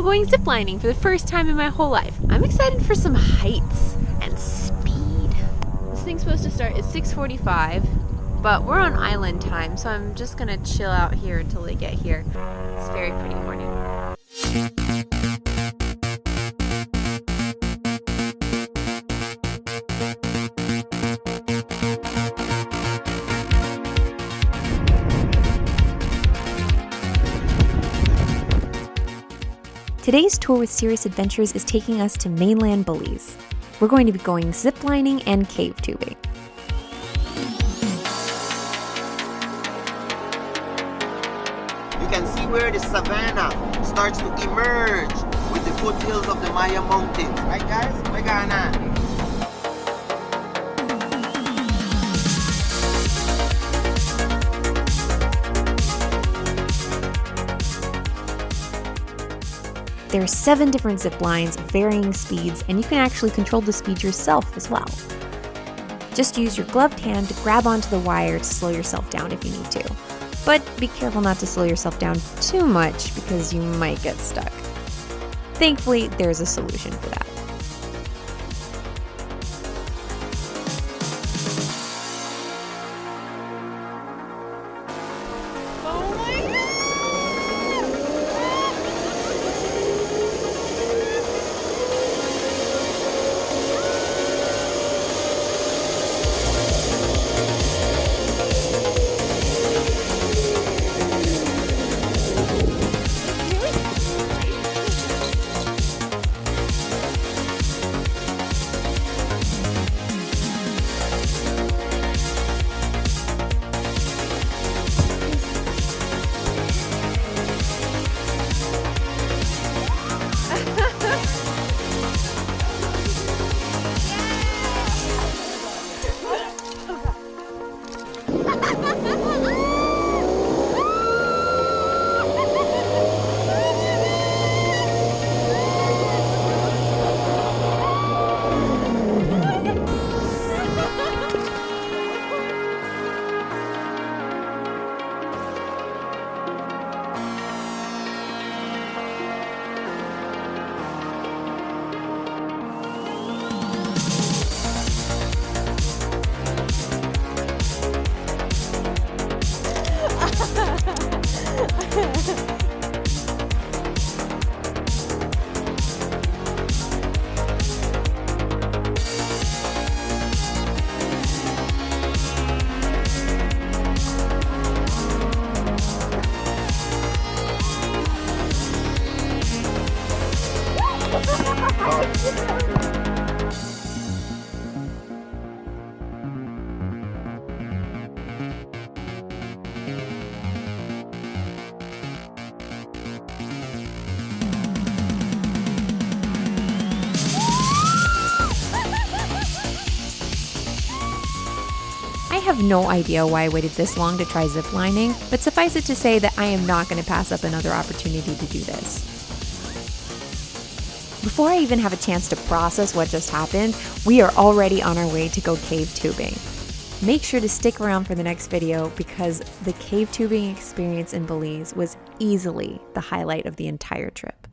going ziplining for the first time in my whole life. I'm excited for some heights and speed. This thing's supposed to start at 6:45, but we're on island time, so I'm just gonna chill out here until they get here. It's a very pretty morning. Today's tour with Serious Adventures is taking us to mainland Belize. We're going to be going ziplining and cave tubing. You can see where the savanna starts to emerge with the foothills of the Maya Mountains. Right guys? We're going on. There are 7 different zip lines of varying speeds, and you can actually control the speed yourself as well. Just use your gloved hand to grab onto the wire to slow yourself down if you need to. But be careful not to slow yourself down too much because you might get stuck. Thankfully, there's a solution for that. I have no idea why I waited this long to try ziplining, but suffice it to say that I am not going to pass up another opportunity to do this. Before I even have a chance to process what just happened, we are already on our way to go cave tubing. Make sure to stick around for the next video because the cave tubing experience in Belize was easily the highlight of the entire trip.